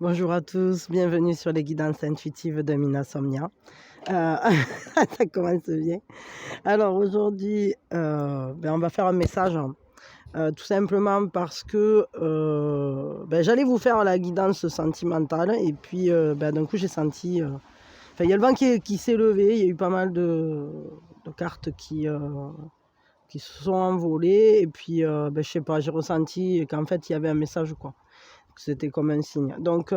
Bonjour à tous, bienvenue sur les guidances intuitives de Mina Somnia. Ça commence bien. Alors aujourd'hui, on va faire un message, tout simplement parce que j'allais vous faire la guidance sentimentale et puis d'un coup j'ai senti, il y a le vent qui s'est levé, il y a eu pas mal de cartes qui se sont envolées et puis je sais pas, j'ai ressenti qu'en fait il y avait un message quoi. C'était comme un signe. Donc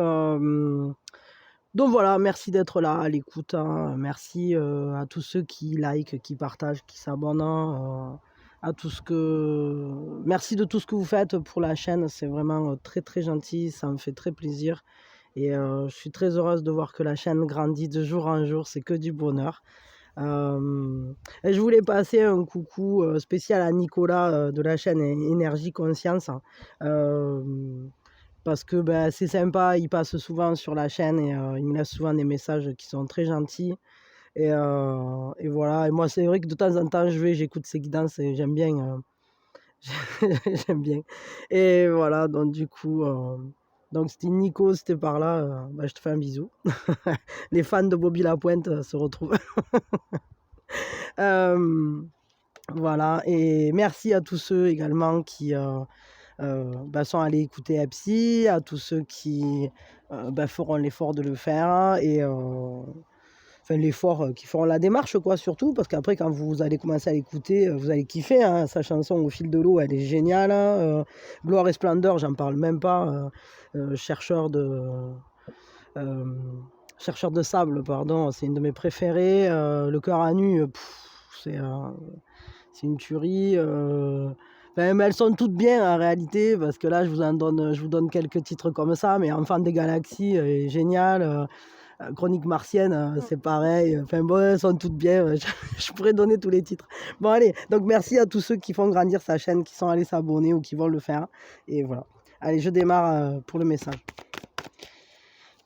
voilà, merci d'être là à l'écoute, hein. Merci à tous ceux qui like, qui partagent, qui s'abonnent, hein, à tout ce que... Merci de tout ce que vous faites pour la chaîne, c'est vraiment très très gentil, ça me fait très plaisir. Et je suis très heureuse de voir que la chaîne grandit de jour en jour, c'est que du bonheur. Et je voulais passer un coucou spécial à Nicolas de la chaîne Énergie Conscience, hein. Euh, parce que c'est sympa, il passe souvent sur la chaîne et il me laisse souvent des messages qui sont très gentils. Et voilà, et moi c'est vrai que de temps en temps j'écoute ses guidances et j'aime bien. J'aime bien. Et voilà, donc du coup, donc c'était Nico, c'était par là, je te fais un bisou. Les fans de Bobby Lapointe se retrouvent. Euh, voilà, et merci à tous ceux également qui sont allés écouter Epsi, à tous ceux qui feront l'effort de le faire et l'effort qui feront la démarche quoi surtout parce qu'après quand vous allez commencer à l'écouter vous allez kiffer hein, sa chanson Au fil de l'eau elle est géniale hein, Gloire et splendeur j'en parle même pas, chercheur euh, chercheur de sable pardon c'est une de mes préférées, Le cœur à nu c'est une tuerie. Mais elles sont toutes bien en réalité, parce que là, je vous donne quelques titres comme ça, mais Enfant des galaxies est génial. Chronique martienne, c'est pareil. Enfin bon, elles sont toutes bien. Je pourrais donner tous les titres. Bon, allez, donc merci à tous ceux qui font grandir sa chaîne, qui sont allés s'abonner ou qui vont le faire. Et voilà. Allez, je démarre pour le message.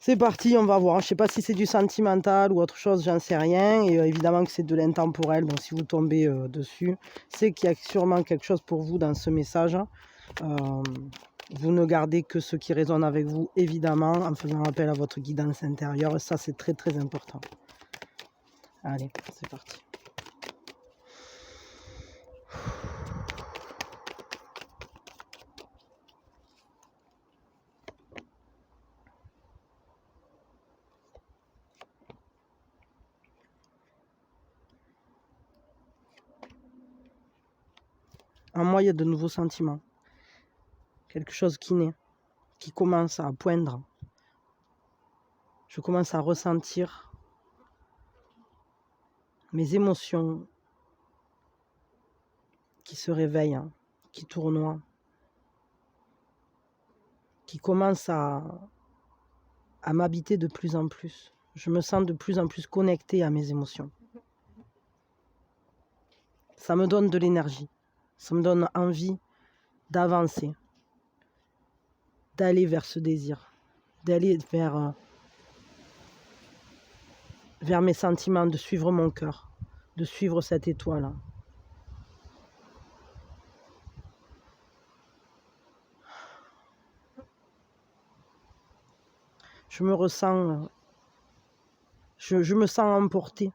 C'est parti, on va voir. Je sais pas si c'est du sentimental ou autre chose, j'en sais rien. Et évidemment que c'est de l'intemporel, donc si vous tombez dessus, c'est qu'il y a sûrement quelque chose pour vous dans ce message. Vous ne gardez que ce qui résonne avec vous, évidemment, en faisant appel à votre guidance intérieure. Ça, c'est très très important. Allez, c'est parti. En moi, il y a de nouveaux sentiments. Quelque chose qui naît, qui commence à poindre. Je commence à ressentir mes émotions qui se réveillent, qui tournoient, qui commencent à m'habiter de plus en plus. Je me sens de plus en plus connectée à mes émotions. Ça me donne de l'énergie. Ça me donne envie d'avancer, d'aller vers ce désir, d'aller vers mes sentiments, de suivre mon cœur, de suivre cette étoile. Je me ressens, je me sens emportée.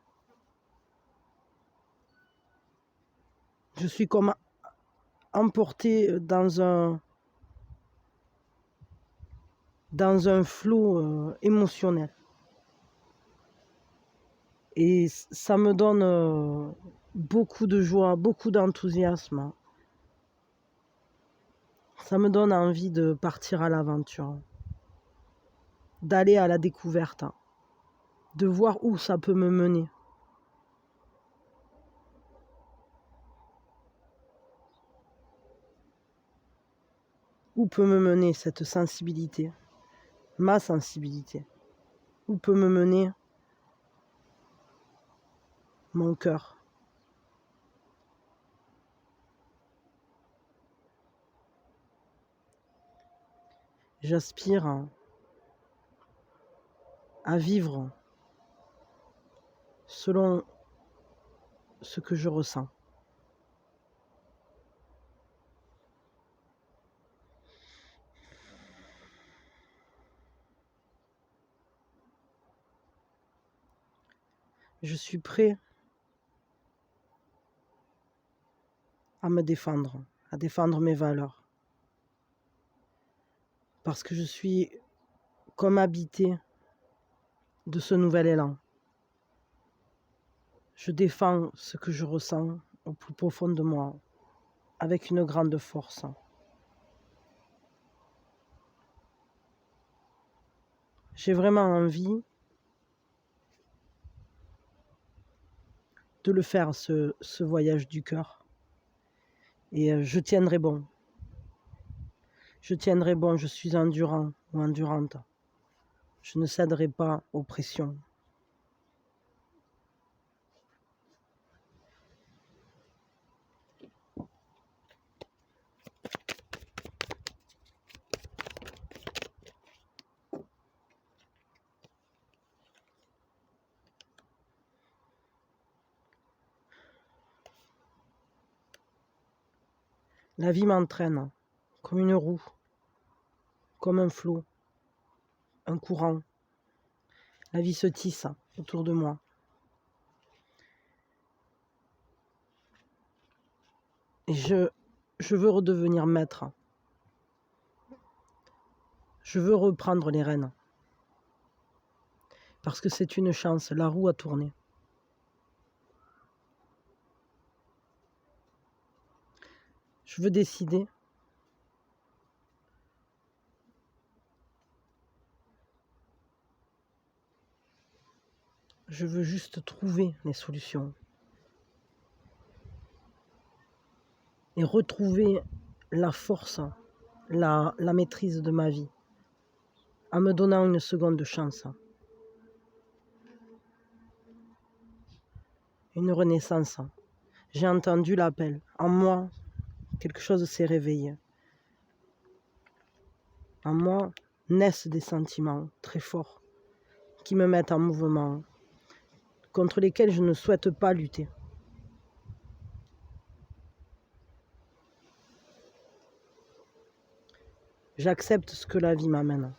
Je suis comme emportée dans un flot émotionnel. Et ça me donne beaucoup de joie, beaucoup d'enthousiasme. Ça me donne envie de partir à l'aventure, d'aller à la découverte, de voir où ça peut me mener. Où peut me mener cette sensibilité, ma sensibilité? Où peut me mener mon cœur? J'aspire à vivre selon ce que je ressens. Je suis prêt à me défendre, à défendre mes valeurs. Parce que je suis comme habité de ce nouvel élan. Je défends ce que je ressens au plus profond de moi, avec une grande force. J'ai vraiment envie de le faire, ce voyage du cœur. Et je tiendrai bon. Je tiendrai bon, je suis endurant ou endurante. Je ne céderai pas aux pressions. La vie m'entraîne comme une roue, comme un flot, un courant. La vie se tisse autour de moi. Et je veux redevenir maître. Je veux reprendre les rênes. Parce que c'est une chance, la roue a tourné. Je veux décider. Je veux juste trouver les solutions. Et retrouver la force, la maîtrise de ma vie. En me donnant une seconde chance. Une renaissance. J'ai entendu l'appel. En moi, quelque chose s'est réveillé. En moi naissent des sentiments très forts qui me mettent en mouvement, contre lesquels je ne souhaite pas lutter. J'accepte ce que la vie m'amène.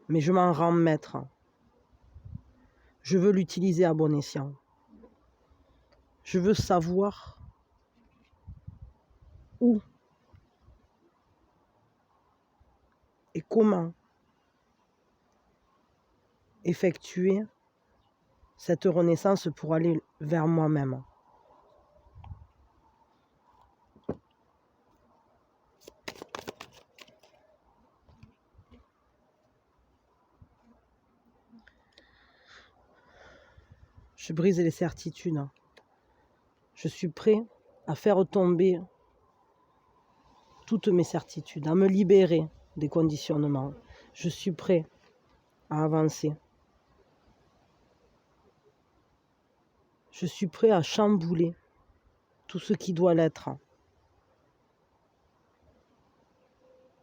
Mais je m'en rends maître. Je veux l'utiliser à bon escient. Je veux savoir où et comment effectuer cette renaissance pour aller vers moi-même. Je brise les certitudes. Je suis prêt à faire tomber toutes mes certitudes, à me libérer des conditionnements. Je suis prêt à avancer. Je suis prêt à chambouler tout ce qui doit l'être.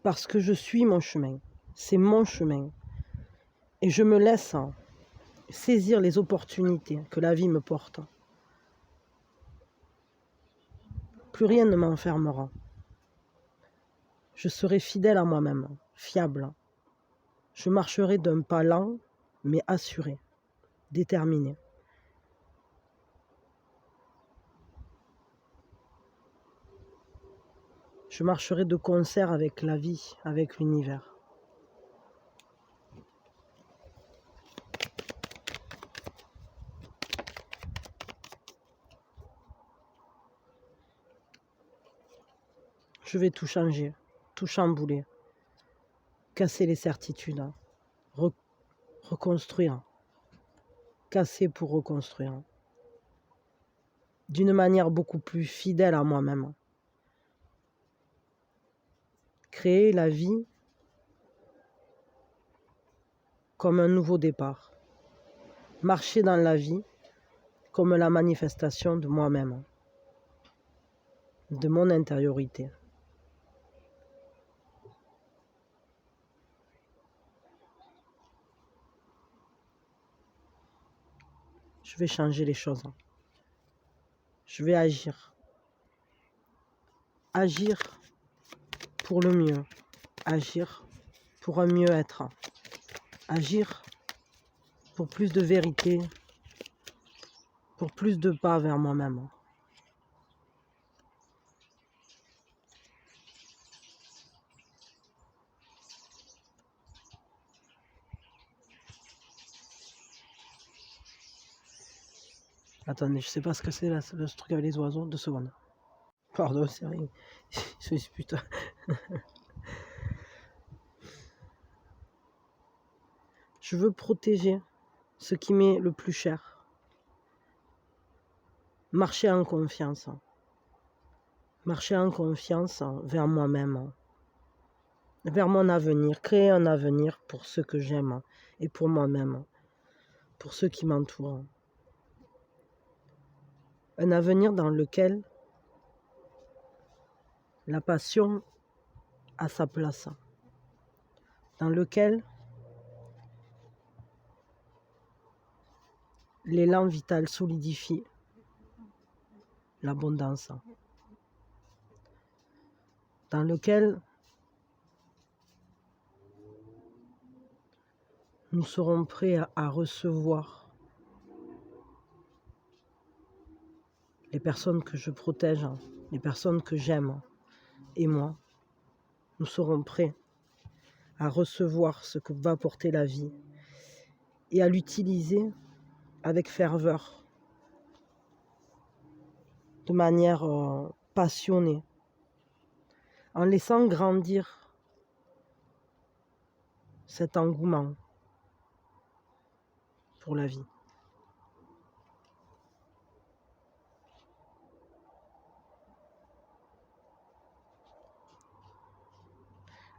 Parce que je suis mon chemin. C'est mon chemin. Et je me laisse saisir les opportunités que la vie me porte. Plus rien ne m'enfermera. Je serai fidèle à moi-même, fiable. Je marcherai d'un pas lent, mais assuré, déterminé. Je marcherai de concert avec la vie, avec l'univers. Je vais tout changer, tout chambouler, casser les certitudes, reconstruire, casser pour reconstruire, d'une manière beaucoup plus fidèle à moi-même. Créer la vie comme un nouveau départ. Marcher dans la vie comme la manifestation de moi-même, de mon intériorité. Je vais changer les choses. Je vais agir. Agir pour le mieux. Agir pour un mieux-être. agir pour plus de vérité, pour plus de pas vers moi-même. Attendez, je sais pas ce que c'est là, le truc avec les oiseaux, 2 secondes. Pardon, c'est rien. Je suis putain. Je veux protéger ce qui m'est le plus cher. Marcher en confiance. Marcher en confiance vers moi-même, vers mon avenir. Créer un avenir pour ceux que j'aime et pour moi-même, pour ceux qui m'entourent. Un avenir dans lequel la passion a sa place. Dans lequel l'élan vital solidifie l'abondance. Dans lequel nous serons prêts à recevoir les personnes que je protège, les personnes que j'aime, et moi, nous serons prêts à recevoir ce que va apporter la vie et à l'utiliser avec ferveur, de manière passionnée, en laissant grandir cet engouement pour la vie.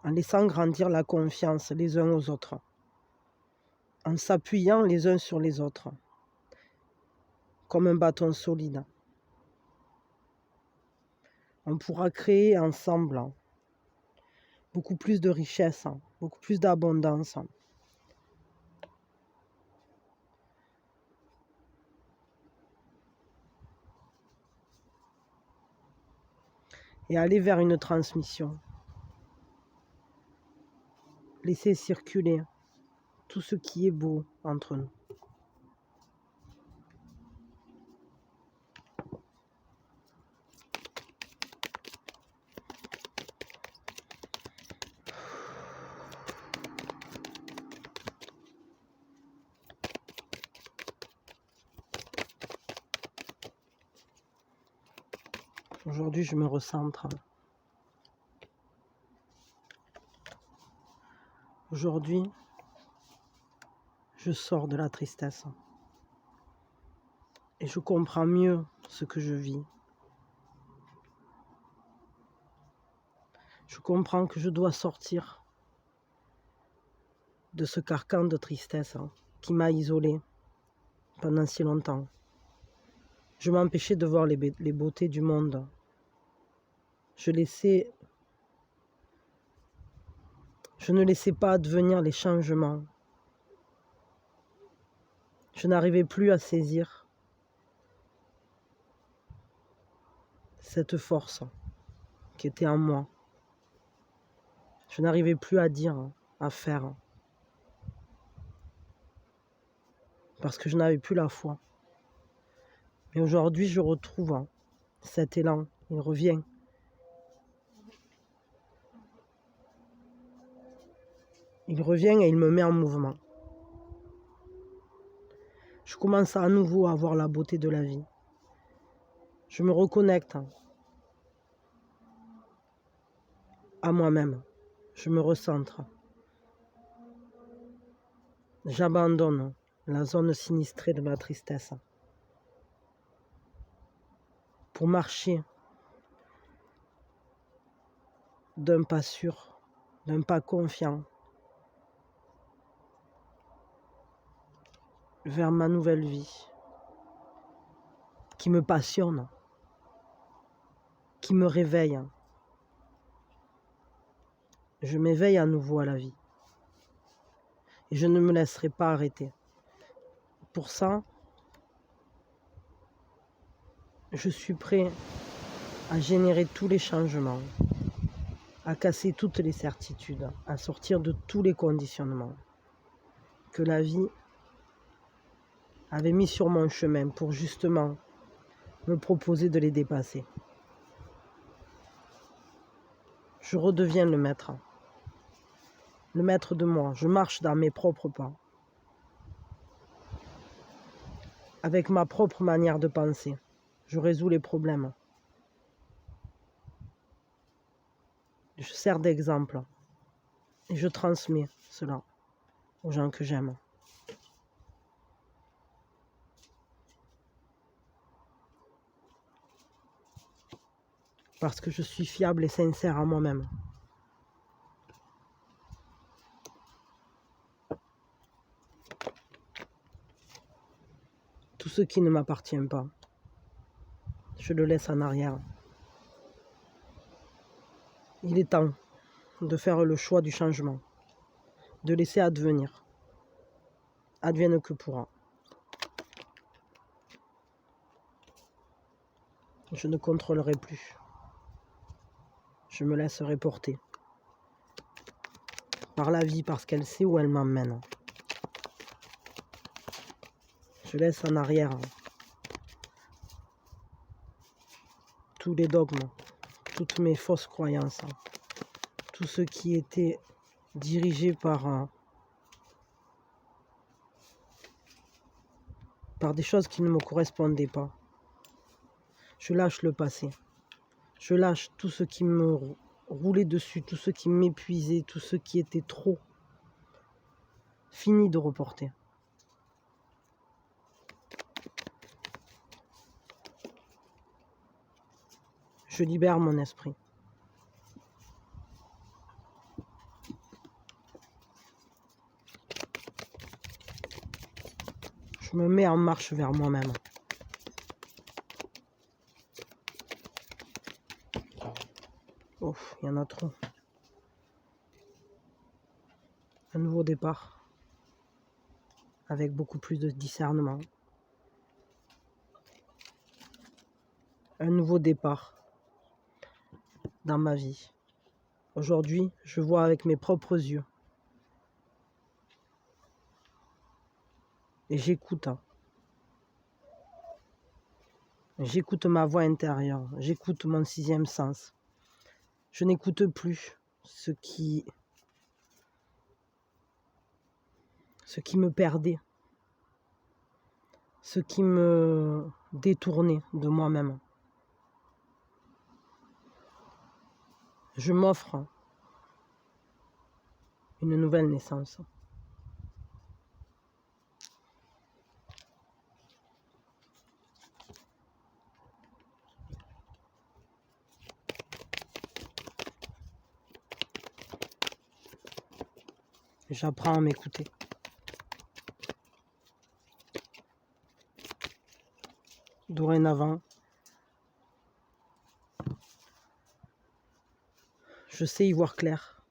En laissant grandir la confiance les uns aux autres, en s'appuyant les uns sur les autres, comme un bâton solide. On pourra créer ensemble beaucoup plus de richesse, beaucoup plus d'abondance. Et aller vers une transmission. Laisser circuler tout ce qui est beau entre nous. Aujourd'hui, je me recentre. Aujourd'hui, je sors de la tristesse. Et je comprends mieux ce que je vis. Je comprends que je dois sortir de ce carcan de tristesse qui m'a isolé pendant si longtemps. Je m'empêchais de voir les beautés du monde. Je ne laissais pas advenir les changements. Je n'arrivais plus à saisir cette force qui était en moi. Je n'arrivais plus à dire, à faire, parce que je n'avais plus la foi. Mais aujourd'hui, je retrouve cet élan, il revient. Il revient et il me met en mouvement. Je commence à nouveau à voir la beauté de la vie. Je me reconnecte à moi-même. Je me recentre. J'abandonne la zone sinistrée de ma tristesse pour marcher d'un pas sûr, d'un pas confiant vers ma nouvelle vie qui me passionne, qui me réveille. Je m'éveille à nouveau à la vie et je ne me laisserai pas arrêter. Pour ça, je suis prêt à générer tous les changements, à casser toutes les certitudes, à sortir de tous les conditionnements. que la vie avait mis sur mon chemin pour justement me proposer de les dépasser. Je redeviens le maître de moi. Je marche dans mes propres pas, avec ma propre manière de penser. Je résous les problèmes. Je sers d'exemple et je transmets cela aux gens que j'aime. Parce que je suis fiable et sincère à moi-même. Tout ce qui ne m'appartient pas, je le laisse en arrière. Il est temps de faire le choix du changement, de laisser advenir. Advienne que pourra. Je ne contrôlerai plus. Je me laisserai porter par la vie parce qu'elle sait où elle m'emmène. Je laisse en arrière tous les dogmes, toutes mes fausses croyances, tout ce qui était dirigé par des choses qui ne me correspondaient pas. Je lâche le passé. Je lâche tout ce qui me roulait dessus, tout ce qui m'épuisait, tout ce qui était trop. Fini de reporter. Je libère mon esprit. Je me mets en marche vers moi-même. Oh, il y en a trop. Un nouveau départ. Avec beaucoup plus de discernement. Un nouveau départ dans ma vie. Aujourd'hui, je vois avec mes propres yeux. Et j'écoute. J'écoute ma voix intérieure. J'écoute mon sixième sens. Je n'écoute plus ce qui me perdait. Ce qui me détournait de moi-même. Je m'offre une nouvelle naissance. J'apprends à m'écouter. Dorénavant, je sais y voir clair.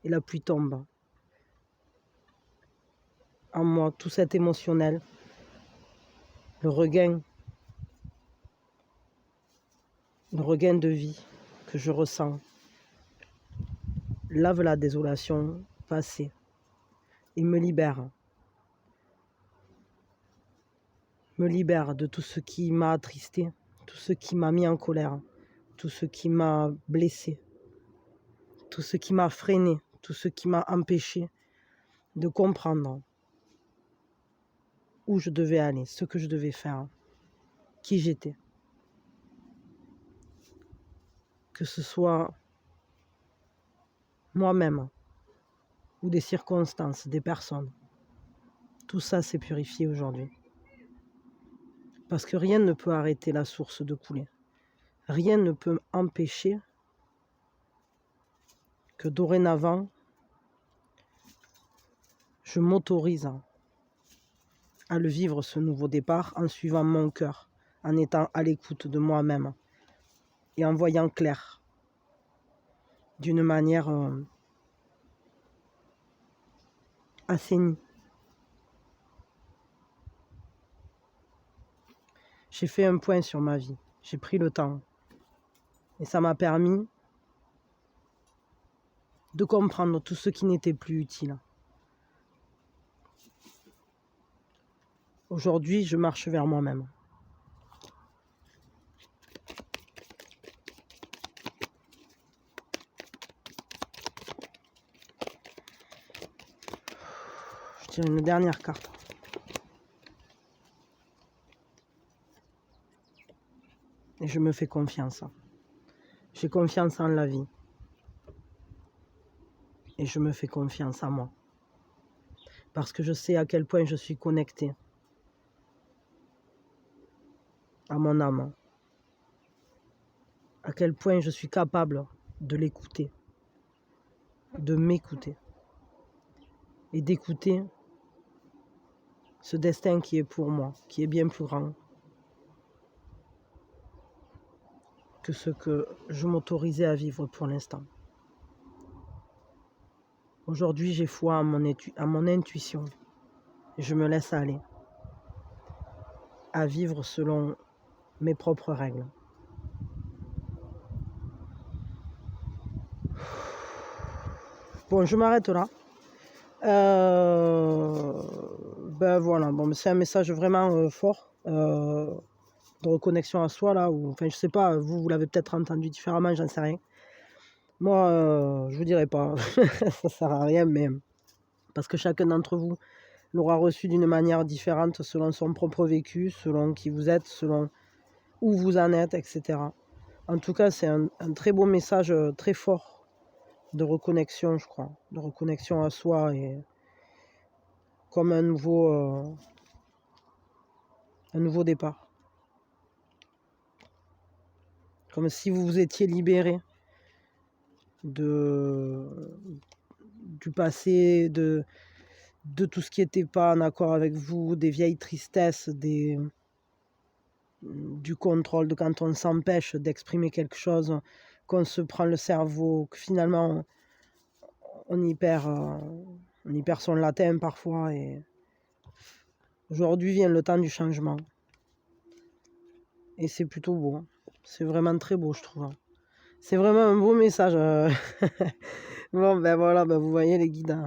Et la pluie tombe. En moi, tout cet émotionnel, le regain de vie que je ressens, lave la désolation passée et me libère. Me libère de tout ce qui m'a attristé, tout ce qui m'a mis en colère, tout ce qui m'a blessé, tout ce qui m'a freiné, tout ce qui m'a empêché de comprendre où je devais aller, ce que je devais faire, qui j'étais. Que ce soit moi-même ou des circonstances, des personnes. Tout ça s'est purifié aujourd'hui. Parce que rien ne peut arrêter la source de couler. Rien ne peut empêcher que dorénavant, je m'autorise à le vivre, ce nouveau départ, en suivant mon cœur, en étant à l'écoute de moi-même et en voyant clair, d'une manière assainie. J'ai fait un point sur ma vie, j'ai pris le temps et ça m'a permis de comprendre tout ce qui n'était plus utile. Aujourd'hui, je marche vers moi-même. Je tire une dernière carte. Et je me fais confiance. J'ai confiance en la vie. Et je me fais confiance en moi. Parce que je sais à quel point je suis connectée à mon âme. À quel point je suis capable de l'écouter, de m'écouter. Et d'écouter ce destin qui est pour moi, qui est bien plus grand que ce que je m'autorisais à vivre pour l'instant. Aujourd'hui, j'ai foi à mon intuition. Et je me laisse aller à vivre selon mes propres règles. Bon, je m'arrête là. Ben voilà, bon, c'est un message vraiment fort de reconnexion à soi là. Enfin, je sais pas, vous l'avez peut-être entendu différemment, j'en sais rien. Moi, je vous dirai pas, ça sert à rien, mais parce que chacun d'entre vous l'aura reçu d'une manière différente selon son propre vécu, selon qui vous êtes, selon où vous en êtes, etc. En tout cas, c'est un très beau message, très fort de reconnexion, je crois, de reconnexion à soi et comme un nouveau départ. Comme si vous vous étiez libéré du passé, de tout ce qui n'était pas en accord avec vous, des vieilles tristesses, du contrôle, de quand on s'empêche d'exprimer quelque chose, qu'on se prend le cerveau, que finalement on y perd son latin parfois. Et aujourd'hui vient le temps du changement. Et c'est plutôt beau. C'est vraiment très beau, je trouve. C'est vraiment un beau message. Bon, ben voilà, ben vous voyez les guides.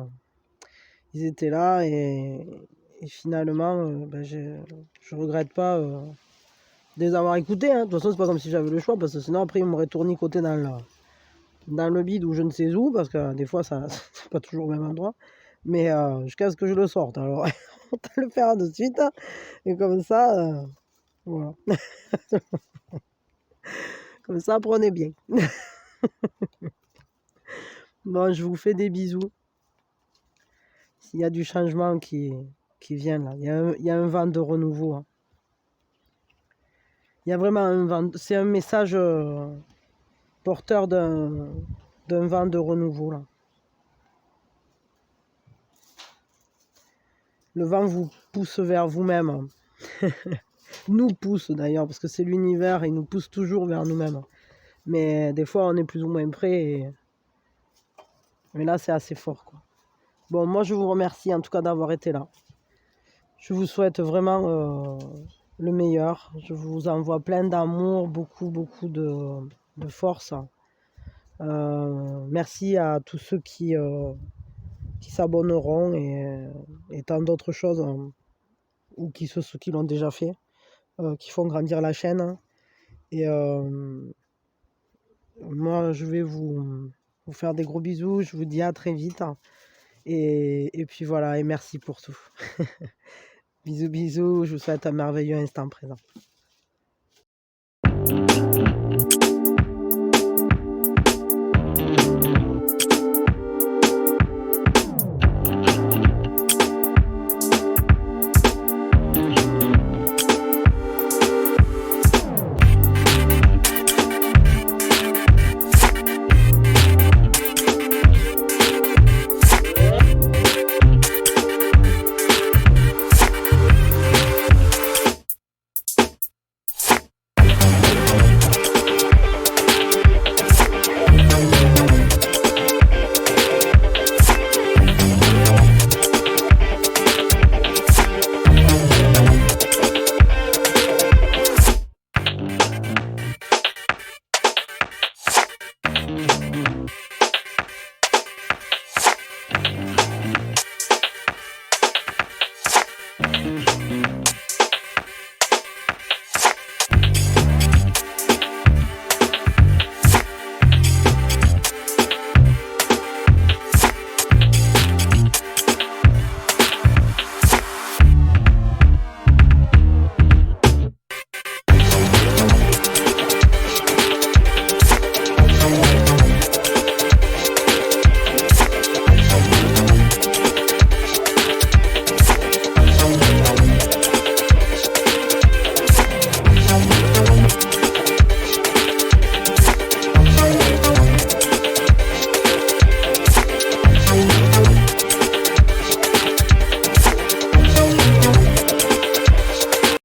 Ils étaient là et finalement, ben je regrette pas de les avoir écoutés. De toute façon, c'est pas comme si j'avais le choix parce que sinon, après, ils m'auraient tournicoté dans le bide ou je ne sais où parce que des fois, ça c'est pas toujours au même endroit. Mais jusqu'à ce que je le sorte. Alors, on va le faire de suite. Et comme ça, voilà. Comme ça, prenez bien. Bon, je vous fais des bisous. S'il y a du changement qui vient là, il y a un vent de renouveau. Il y a vraiment un vent. C'est un message porteur d'un vent de renouveau là. Le vent vous pousse vers vous-même. Nous pousse d'ailleurs, parce que c'est l'univers, il nous pousse toujours vers nous-mêmes. Mais des fois, on est plus ou moins prêt. Mais là, c'est assez fort, quoi. Bon, moi, je vous remercie en tout cas d'avoir été là. Je vous souhaite vraiment le meilleur. Je vous envoie plein d'amour, beaucoup de force. Merci à tous ceux qui s'abonneront et tant d'autres choses ou qui l'ont déjà fait, qui font grandir la chaîne. Et moi, je vais vous faire des gros bisous. Je vous dis à très vite. Et puis voilà, et merci pour tout. Bisous, bisous. Je vous souhaite un merveilleux instant présent.